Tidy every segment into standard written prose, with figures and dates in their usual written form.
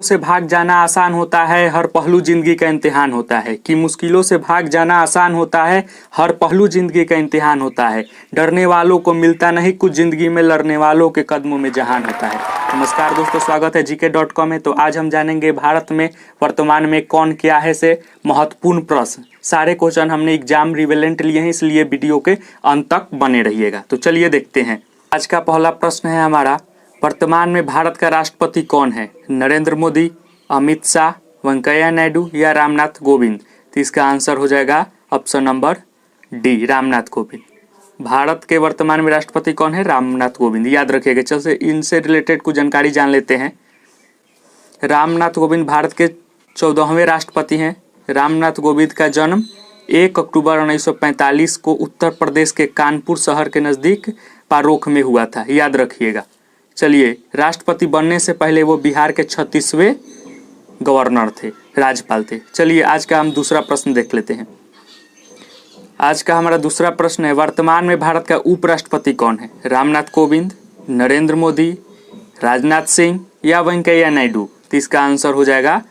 से भाग जाना आसान होता है, हर पहलू जिंदगी का इम्तिहान होता है। कि मुश्किलों से भाग जाना आसान होता है, हर पहलू जिंदगी का इम्तिहान होता है। डरने वालों को मिलता नहीं कुछ, जिंदगी में लड़ने वालों के कदमों में जहान होता है। नमस्कार दोस्तों, स्वागत है GK.com में। तो आज हम जानेंगे भारत में वर्तमान में कौन क्या है से महत्वपूर्ण प्रश्न। सारे क्वेश्चन हमने एग्जाम रिलेवेंट लिए हैं, इसलिए वीडियो के अंत तक बने रहिएगा। तो चलिए देखते हैं। आज का पहला प्रश्न है हमारा, वर्तमान में भारत का राष्ट्रपति कौन है? नरेंद्र मोदी, अमित शाह, वेंकैया नायडू या रामनाथ कोविंद? तो इसका आंसर हो जाएगा option number D, Ramnath Kovind. Bharat के वर्तमान में राष्ट्रपति कौन है? रामनाथ कोविंद। याद रखिएगा। चल से इनसे रिलेटेड कुछ जानकारी जान लेते हैं। रामनाथ कोविंद भारत के 14वें राष्ट्रपति हैं। रामनाथ कोविंद का जन्म 1 अक्टूबर 1945 को उत्तर प्रदेश के कानपुर शहर के नज़दीक पारोख में हुआ था। याद रखिएगा। चलिए, राष्ट्रपति बनने से पहले वो बिहार के 36वें गवर्नर थे, राज्यपाल थे। चलिए आज का हम दूसरा प्रश्न देख लेते हैं। आज का हमारा दूसरा प्रश्न है, वर्तमान में भारत का उपराष्ट्रपति कौन है? रामनाथ कोविंद, नरेंद्र मोदी, राजनाथ सिंह या वेंकैया नायडू? तो इसका आंसर हो जाएगा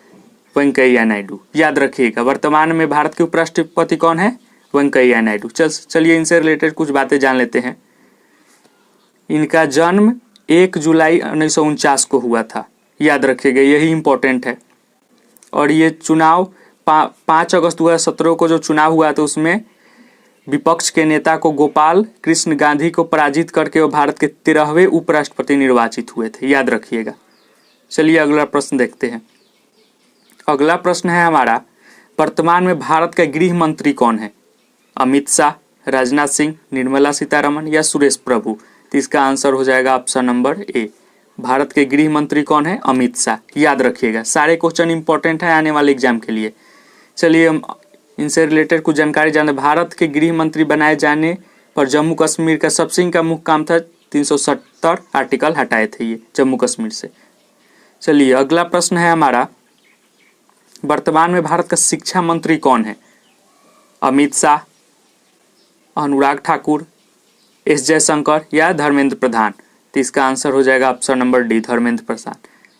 वेंकैया नायडू। याद रखिएगा, वर्तमान में भारत के उपराष्ट्रपति कौन है? वेंकैया नायडू। चलिए इनसे रिलेटेड कुछ बातें जान लेते हैं। इनका जन्म 1 जुलाई 1949 को हुआ था। याद रखिएगा, यही इम्पोर्टेंट है। और ये चुनाव 5 अगस्त 2017 को जो चुनाव हुआ था उसमें विपक्ष के नेता को गोपाल कृष्ण गांधी को पराजित करके वो भारत के 13वें उपराष्ट्रपति निर्वाचित हुए थे। याद रखिएगा। चलिए अगला प्रश्न देखते हैं। अगला प्रश्न है हमारा, वर्तमान में भारत का गृह मंत्री कौन है? अमित शाह, राजनाथ सिंह, निर्मला सीतारमण या सुरेश प्रभु? तो इसका आंसर हो जाएगा ऑप्शन नंबर ए, भारत के गृह मंत्री कौन है? अमित शाह। याद रखिएगा, सारे क्वेश्चन इंपॉर्टेंट है आने वाले एग्जाम के लिए। चलिए हम इनसे रिलेटेड कुछ जानकारी जाने। भारत के गृह मंत्री बनाए जाने पर जम्मू कश्मीर का सब सिंह का मुख्य काम था 370 आर्टिकल हटाए थे ये जम्मू कश्मीर से। चलिए अगला प्रश्न है हमारा, वर्तमान में भारत का शिक्षा मंत्री कौन है? अमित शाह, अनुराग ठाकुर, एस जयशंकर या धर्मेंद्र प्रधान? तो इसका आंसर हो जाएगा option number D, Dharmendra Pradhan.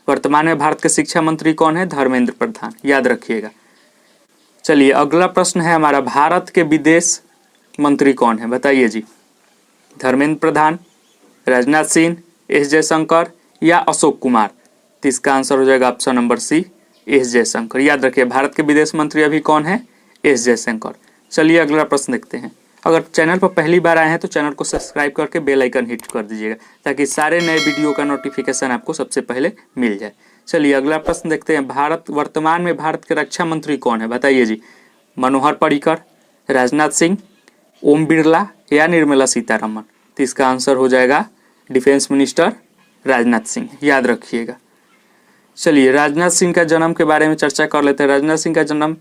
वर्तमान में भारत के शिक्षा मंत्री कौन है? धर्मेंद्र प्रधान। याद रखिएगा। चलिए अगला प्रश्न है हमारा, भारत के विदेश मंत्री कौन है? बताइए जी। धर्मेंद्र प्रधान, राजनाथ सिंह, एस जयशंकर या अशोक कुमार? तो इसका आंसर हो जाएगा option number C, S Jaishankar. याद रखिए, भारत के विदेश मंत्री अभी कौन है? एस जयशंकर। चलिए अगला प्रश्न देखते हैं। अगर चैनल पर पहली बार आए हैं तो चैनल को सब्सक्राइब करके बेल आइकन हिट कर दीजिएगा, ताकि सारे नए वीडियो का नोटिफिकेशन आपको सबसे पहले मिल जाए। चलिए अगला प्रश्न देखते हैं। वर्तमान में भारत के रक्षा मंत्री कौन है? बताइए जी। मनोहर पर्रिकर, राजनाथ सिंह, ओम बिरला या निर्मला सीतारमण? तो इसका आंसर हो जाएगा डिफेंस मिनिस्टर राजनाथ सिंह। याद रखिएगा। चलिए राजनाथ सिंह का जन्म के बारे में चर्चा कर लेते हैं। राजनाथ सिंह का जन्म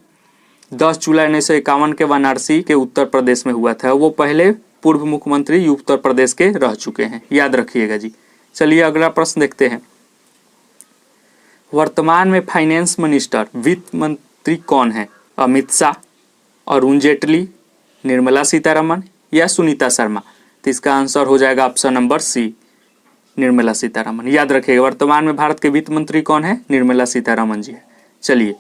10 जुलाई 1951 के वाराणसी के उत्तर प्रदेश में हुआ था। वो पहले पूर्व मुख्यमंत्री उत्तर प्रदेश के रह चुके हैं। याद रखिएगा जी। चलिए अगला प्रश्न देखते हैं। वर्तमान में फाइनेंस मिनिस्टर, वित्त मंत्री कौन है? अमित शाह, अरुण जेटली, निर्मला सीतारमण या सुनीता शर्मा? तो इसका आंसर हो जाएगा option number C, Nirmala Sitharaman. याद रखिएगा, वर्तमान में भारत के वित्त मंत्री कौन है? निर्मला सीतारमण जी है। चलिए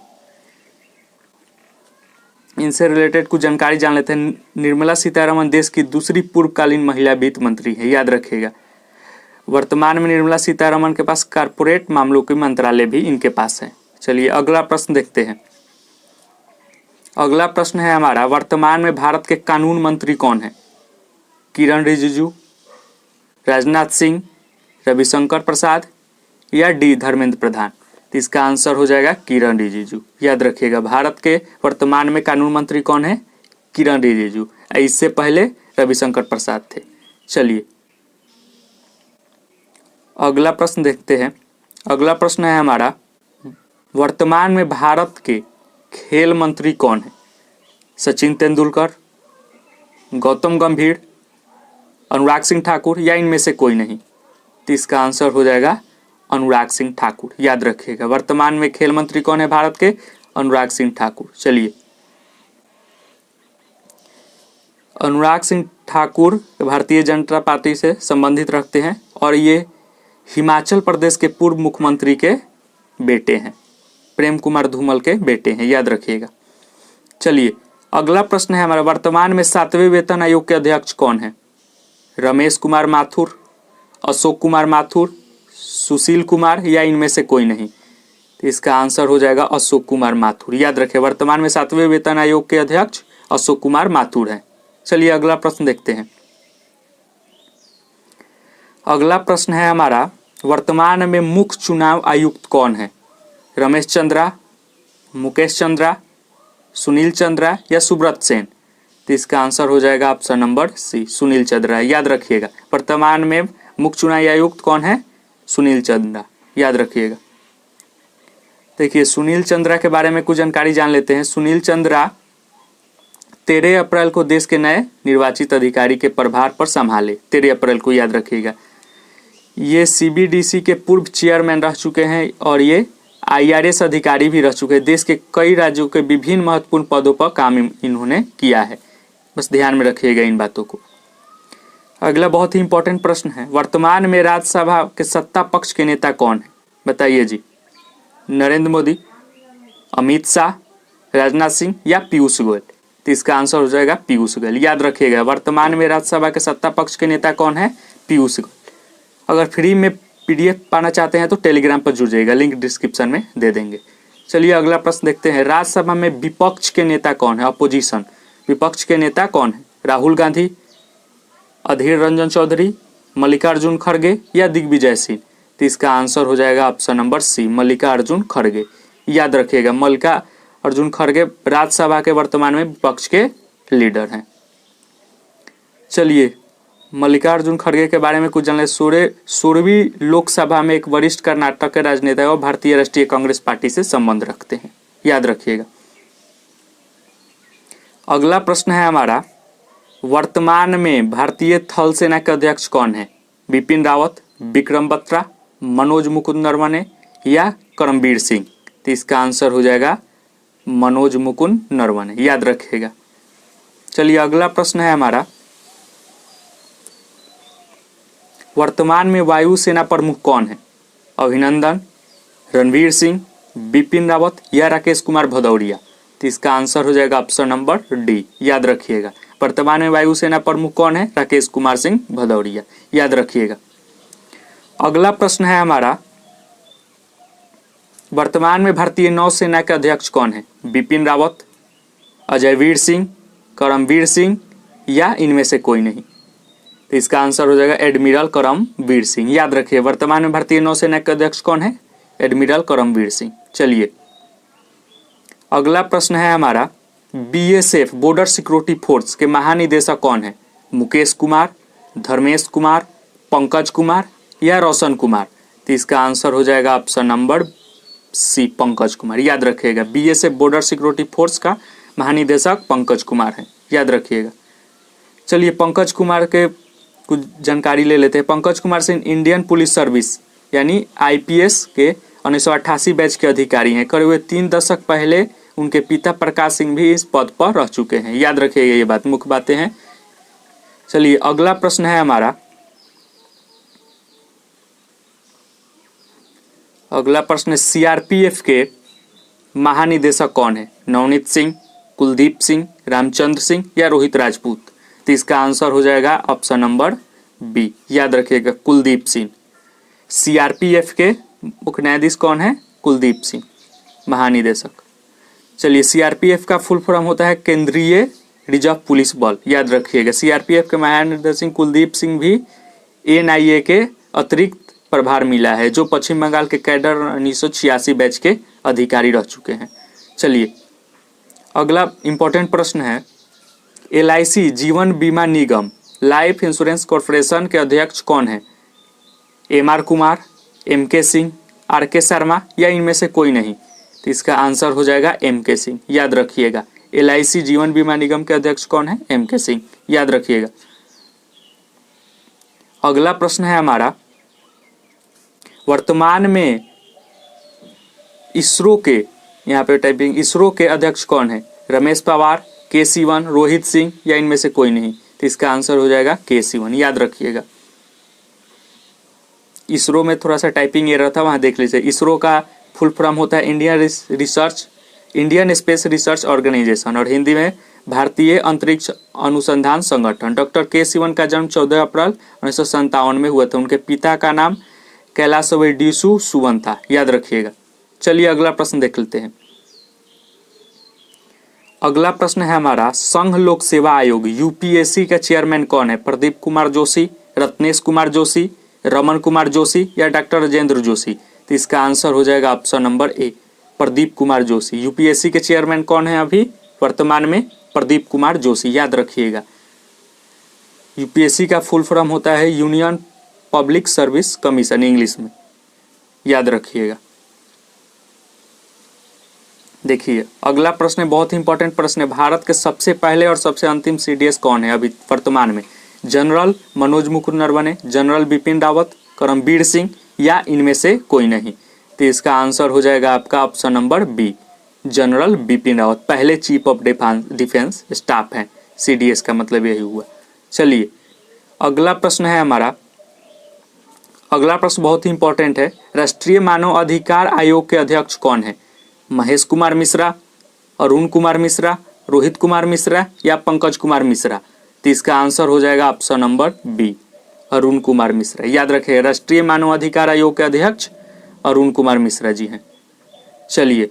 इनसे रिलेटेड कुछ जानकारी जान लेते हैं। निर्मला सीतारमण देश की दूसरी पूर्वकालीन महिला वित्त मंत्री है। याद रखिएगा। वर्तमान में निर्मला सीतारमण के पास कारपोरेट मामलों के मंत्रालय भी इनके पास है। चलिए अगला प्रश्न देखते हैं। अगला प्रश्न है हमारा, वर्तमान में भारत के कानून मंत्री कौन है? किरण रिजिजू, राजनाथ सिंह, रविशंकर प्रसाद या डी धर्मेंद्र प्रधान? तो इसका आंसर हो जाएगा किरण रिजिजू। याद रखिएगा, भारत के वर्तमान में कानून मंत्री कौन है? किरण रिजिजू। इससे पहले रविशंकर प्रसाद थे। चलिए अगला प्रश्न देखते हैं। अगला प्रश्न है हमारा, वर्तमान में भारत के खेल मंत्री कौन है? सचिन तेंदुलकर, गौतम गंभीर, अनुराग सिंह ठाकुर या इनमें से कोई नहीं? तो इसका आंसर हो जाएगा अनुराग सिंह ठाकुर। याद रखिएगा, वर्तमान में खेल मंत्री कौन है भारत के? अनुराग सिंह ठाकुर। चलिए अनुराग सिंह ठाकुर भारतीय जनता पार्टी से संबंधित रखते हैं और ये हिमाचल प्रदेश के पूर्व मुख्यमंत्री के बेटे हैं, प्रेम कुमार धूमल के बेटे हैं, याद रखिएगा। चलिए अगला प्रश्न है हमारा, वर्तमान में 7वें वेतन आयोग के अध्यक्ष कौन है? रमेश कुमार माथुर, अशोक कुमार माथुर, सुशील कुमार या इनमें से कोई नहीं? तो इसका आंसर हो जाएगा अशोक कुमार माथुर। याद रखें, वर्तमान में 7वें वेतन आयोग के अध्यक्ष अशोक कुमार माथुर हैं। चलिए अगला प्रश्न देखते हैं। अगला प्रश्न है हमारा, वर्तमान में मुख्य चुनाव आयुक्त कौन है? रमेश चंद्रा, मुकेश चंद्रा, सुनील चंद्रा या सुब्रत सेन? तो इसका आंसर हो जाएगा option number C, Sunil Chandra. याद रखिएगा, वर्तमान में मुख्य चुनाव आयुक्त कौन है? सुनील चंद्रा, याद रखिएगा। देखिए सुनील चंद्रा के बारे में कुछ जानकारी जान लेते हैं। सुनील चंद्रा 13 अप्रैल को देश के नए निर्वाचित अधिकारी के प्रभार पर संभाले, 13 अप्रैल को, याद रखिएगा। ये सीबीडीसी के पूर्व चेयरमैन रह चुके हैं और ये IRS अधिकारी भी रह चुके हैं। देश के कई राज्यों के विभिन्न महत्वपूर्ण पदों पर काम इन्होंने किया है, बस ध्यान में रखिएगा इन बातों को। अगला बहुत ही इंपॉर्टेंट प्रश्न है, वर्तमान में राज्यसभा के सत्ता पक्ष के नेता कौन है? बताइए जी। नरेंद्र मोदी, अमित शाह, राजनाथ सिंह या पीयूष गोयल? तो इसका आंसर हो जाएगा पीयूष गोयल। याद रखिएगा, वर्तमान में राज्यसभा के सत्ता पक्ष के नेता कौन है? पीयूष गोयल। अगर फ्री में PDF पाना चाहते हैं तो टेलीग्राम पर जुड़ जाइएगा, लिंक डिस्क्रिप्शन में दे देंगे। चलिए अगला प्रश्न देखते हैं, राज्यसभा में विपक्ष के नेता कौन है? अपोजिशन, विपक्ष के नेता कौन है? राहुल गांधी, अधीर रंजन चौधरी, मल्लिकार्जुन खड़गे या दिग्विजय सिंह? तो इसका आंसर हो जाएगा ऑप्शन नंबर सी, मल्लिकार्जुन खड़गे। याद रखिएगा, मल्लिकार्जुन खड़गे राज्यसभा के वर्तमान में विपक्ष के लीडर हैं। चलिए मल्लिकार्जुन खड़गे के बारे में कुछ जान लें। 16वीं लोकसभा में एक वरिष्ठ कर्नाटक के राजनेता है और भारतीय राष्ट्रीय कांग्रेस पार्टी से संबंध रखते हैं, याद रखिएगा। अगला प्रश्न है हमारा, वर्तमान में भारतीय थल सेना के अध्यक्ष कौन है? बिपिन रावत, विक्रम बत्रा, मनोज मुकुंद नरवणे या करमबीर सिंह? तो इसका आंसर हो जाएगा मनोज मुकुंद नरवणे, याद रखिएगा। चलिए अगला प्रश्न है हमारा, वर्तमान में वायुसेना प्रमुख कौन है? अभिनंदन, रणवीर सिंह, बिपिन रावत या राकेश कुमार भदौरिया? तो इसका आंसर हो जाएगा ऑप्शन नंबर डी, याद रखिएगा। वर्तमान में वायुसेना प्रमुख कौन है? राकेश कुमार सिंह भदौरिया, याद रखिएगा। अगला प्रश्न है हमारा, वर्तमान में भारतीय नौसेना के अध्यक्ष कौन है? बिपिन रावत, अजयवीर सिंह, करमबीर सिंह या इनमें से कोई नहीं? तो इसका आंसर हो जाएगा एडमिरल करमबीर सिंह। याद रखिए, वर्तमान में भारतीय नौसेना के अध्यक्ष कौन है? एडमिरल करमबीर सिंह। चलिए अगला प्रश्न है हमारा, BSF बॉर्डर सिक्योरिटी फोर्स के महानिदेशक कौन है? मुकेश कुमार, धर्मेश कुमार, पंकज कुमार या रोशन कुमार? तो इसका आंसर हो जाएगा option number C, Pankaj Kumar. याद रखिएगा, BSF बॉर्डर सिक्योरिटी फोर्स का महानिदेशक पंकज कुमार है, याद रखिएगा। चलिए पंकज कुमार के कुछ जानकारी ले लेते हैं। Pankaj Kumar Singh Indian police service यानी IPS के 1988 बैच के अधिकारी हैं। करीब 3 दशक पहले उनके पिता प्रकाश सिंह भी इस पद पर रह चुके हैं, याद रखिएगा, ये बात मुख्य बातें हैं। चलिए अगला प्रश्न है हमारा, अगला प्रश्न CRPF के महानिदेशक कौन है? नवनीत सिंह, कुलदीप सिंह, रामचंद्र सिंह या रोहित राजपूत? तो इसका आंसर हो जाएगा ऑप्शन नंबर बी, याद रखिएगा, कुलदीप सिंह। CRPF के मुख्य न्यायाधीश कौन है? कुलदीप सिंह, महानिदेशक। चलिए CRPF का फुल फॉर्म होता है केंद्रीय रिजर्व पुलिस बल, याद रखिएगा। CRPF के महानिदेशक कुलदीप सिंह भी NIA के अतिरिक्त प्रभार मिला है, जो पश्चिम बंगाल के कैडर 1986 बैच के अधिकारी रह चुके हैं। चलिए अगला इंपॉर्टेंट प्रश्न है, LIC जीवन बीमा निगम लाइफ इंश्योरेंस कॉर्पोरेशन के अध्यक्ष कौन है? MR Kumar, MK Singh, RK Sharma या इनमें से कोई नहीं? तो इसका आंसर हो जाएगा MK सिंह, याद रखिएगा। LIC जीवन बीमा निगम के अध्यक्ष कौन है? MK सिंह, याद रखिएगा। अगला प्रश्न है हमारा, वर्तमान में इसरो के, यहाँ पे टाइपिंग, इसरो के अध्यक्ष कौन है? रमेश पवार, K Sivan, रोहित सिंह या इनमें से कोई नहीं? तो इसका आंसर हो जाएगा K Sivan, याद रखिएगा। इसरो में थोड़ा सा टाइपिंग एरर था, वहां देख लीजिए। इसरो का फुल फॉर्म होता है इंडियन स्पेस रिसर्च ऑर्गेनाइजेशन और हिंदी में भारतीय अंतरिक्ष अनुसंधान संगठन। डॉक्टर के सिवन का जन्म 14 अप्रैल 1957 में हुआ था। उनके पिता का नाम कैलासवेडिसु सुवन था, याद रखिएगा। चलिए अगला प्रश्न देख लेते हैं। अगला प्रश्न है हमारा, संघ लोक सेवा आयोग यूपीएससी का चेयरमैन कौन है? प्रदीप कुमार जोशी, रत्नेश कुमार जोशी, रमन कुमार जोशी या डॉक्टर राजेंद्र जोशी? तो इसका आंसर हो जाएगा option number A, Pradeep Kumar Joshi. UPSC के चेयरमैन कौन है अभी वर्तमान में? प्रदीप कुमार जोशी, याद रखिएगा। यूपीएससी का फुल फॉर्म होता है union public service commission, English में, याद रखिएगा। देखिए अगला प्रश्न बहुत ही इंपॉर्टेंट प्रश्न है। भारत के सबसे पहले और सबसे अंतिम सीडीएस कौन है अभी वर्तमान में? जनरल मनोज मुकुंद नरवणे, जनरल बिपिन रावत, करमबीर सिंह या इनमें से कोई नहीं? तो इसका आंसर हो जाएगा आपका option number B, general Bipin Rawat पहले चीफ ऑफ डिफेंस स्टाफ हैं। सीडीएस का मतलब यही हुआ। चलिए अगला प्रश्न है हमारा, अगला प्रश्न बहुत ही इंपॉर्टेंट है। राष्ट्रीय मानव अधिकार आयोग के अध्यक्ष कौन है? महेश कुमार मिश्रा, अरुण कुमार मिश्रा, रोहित कुमार मिश्रा या पंकज कुमार मिश्रा? तो इसका आंसर हो जाएगा option number B, Arun Kumar Mishra, याद रखें। राष्ट्रीय मानव अधिकार आयोग के अध्यक्ष अरुण कुमार मिश्रा जी हैं। चलिए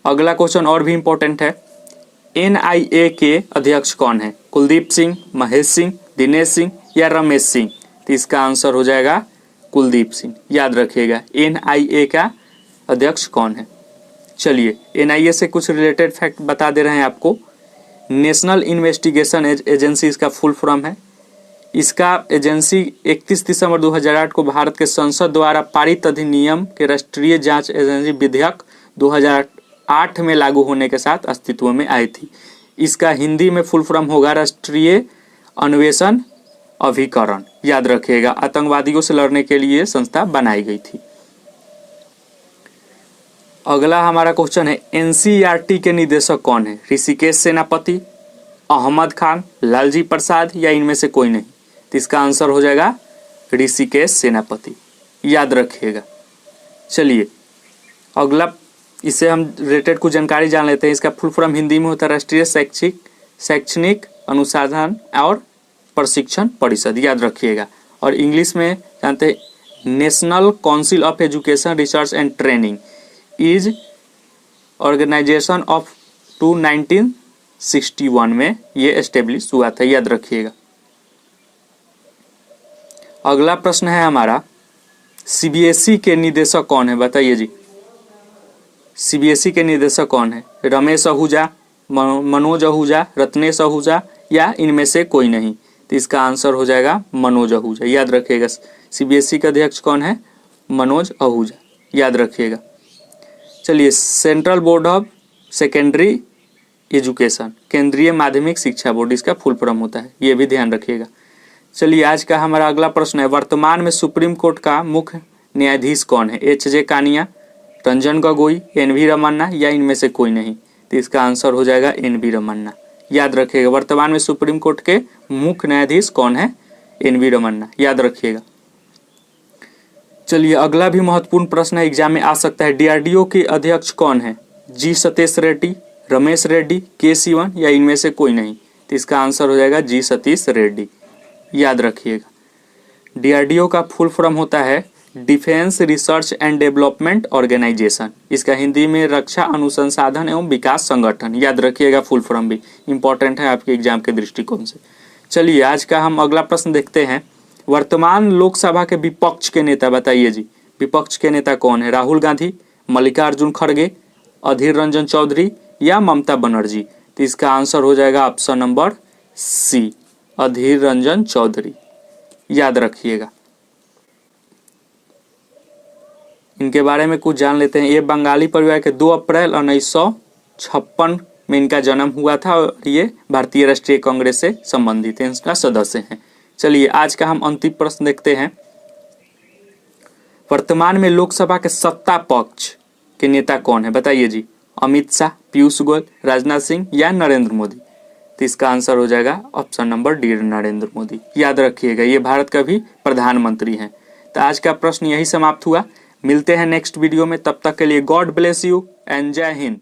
अगला क्वेश्चन और भी इंपॉर्टेंट है। एनआईए के अध्यक्ष कौन है? कुलदीप सिंह, महेश सिंह, दिनेश सिंह या रमेश सिंह? तो इसका आंसर हो जाएगा कुलदीप सिंह, याद रखिएगा। एनआईए का अध्यक्ष कौन है? चलिए एनआईए से कुछ रिलेटेड फैक्ट बता दे रहे हैं आपको। नेशनल इन्वेस्टिगेशन एजेंसी इसका फुल फॉर्म है। इसका एजेंसी 31 दिसंबर 2008 को भारत के संसद द्वारा पारित अधिनियम के राष्ट्रीय जांच एजेंसी विधेयक 2008 में लागू होने के साथ अस्तित्व में आई थी। इसका हिंदी में फुल फॉर्म होगा राष्ट्रीय अन्वेषण अभिकरण, याद रखिएगा। आतंकवादियों से लड़ने के लिए संस्था बनाई गई थी। अगला हमारा क्वेश्चन है, एनसीईआरटी के निदेशक कौन है? ऋषिकेश सेनापति, अहमद खान, लालजी प्रसाद या इनमें से कोई नहीं? तो इसका आंसर हो जाएगा ऋषिकेश सेनापति, याद रखिएगा। चलिए अगला, इससे हम रिलेटेड कुछ जानकारी जान लेते हैं। इसका फुल फॉर्म हिंदी में होता है राष्ट्रीय शैक्षणिक अनुसंधान और प्रशिक्षण परिषद, याद रखिएगा। और इंग्लिश में जानते हैं national council of education research and training is organisation of 1961 में ये एस्टेब्लिश हुआ था, याद रखिएगा। अगला प्रश्न है हमारा, सीबीएसई के निदेशक कौन है? बताइए जी, सीबीएसई के निदेशक कौन है? रमेश आहूजा, मनोज आहूजा, रत्नेश आहूजा या इनमें से कोई नहीं? तो इसका आंसर हो जाएगा मनोज आहूजा, याद रखिएगा। सीबीएसई का अध्यक्ष कौन है? मनोज आहूजा, याद रखिएगा। चलिए central board of secondary education, केंद्रीय माध्यमिक शिक्षा बोर्ड इसका फुल फॉर्म होता है, ये भी ध्यान रखिएगा। चलिए आज का हमारा अगला प्रश्न है, वर्तमान में सुप्रीम कोर्ट का मुख्य न्यायाधीश कौन है? एच.जे. कानिया, रंजन गोगोई, एन.वी. रमन्ना या इनमें से कोई नहीं? तो इसका आंसर हो जाएगा एन.वी. रमन्ना, याद रखिएगा। वर्तमान में सुप्रीम कोर्ट के मुख्य न्यायाधीश कौन है? एन.वी. रमन्ना, याद रखिएगा। चलिए अगला भी महत्वपूर्ण प्रश्न है, एग्जाम में आ सकता है। डीआरडीओ के अध्यक्ष कौन है? जी सतीश रेड्डी, रमेश रेड्डी, के सिवन या इनमें से कोई नहीं? तो इसका आंसर हो जाएगा जी सतीश रेड्डी, याद रखिएगा। डीआरडीओ का फुल फॉर्म होता है defence research and development organisation, इसका हिंदी में रक्षा अनुसंधान एवं विकास संगठन, याद रखिएगा। फुल फॉर्म भी इंपॉर्टेंट है आपके एग्जाम के दृष्टिकोण से। चलिए आज का हम अगला प्रश्न देखते हैं, वर्तमान लोकसभा के विपक्ष के नेता बताइए जी, विपक्ष के नेता कौन है? राहुल गांधी, मल्लिकार्जुन खड़गे, अधीर रंजन चौधरी या ममता बनर्जी? तो इसका आंसर हो जाएगा ऑप्शन नंबर सी, अधीर रंजन चौधरी, याद रखिएगा। इनके बारे में कुछ जान लेते हैं। ये बंगाली परिवार के 2 अप्रैल 1956 में इनका जन्म हुआ था और ये भारतीय राष्ट्रीय कांग्रेस से संबंधित हैं, इसका सदस्य हैं। चलिए आज का हम अंतिम प्रश्न देखते हैं, वर्तमान में लोकसभा के सत्ता पक्ष के नेता कौन है? बताइए जी, अमित शाह, पीयूष गोयल, राजनाथ सिंह या नरेंद्र मोदी? तो इसका आंसर हो जाएगा option number D, Narendra Modi, याद रखिएगा। ये भारत का भी प्रधानमंत्री हैं। तो आज का प्रश्न यही समाप्त हुआ। मिलते हैं नेक्स्ट वीडियो में, तब तक के लिए गॉड ब्लेस यू एंड जय हिंद।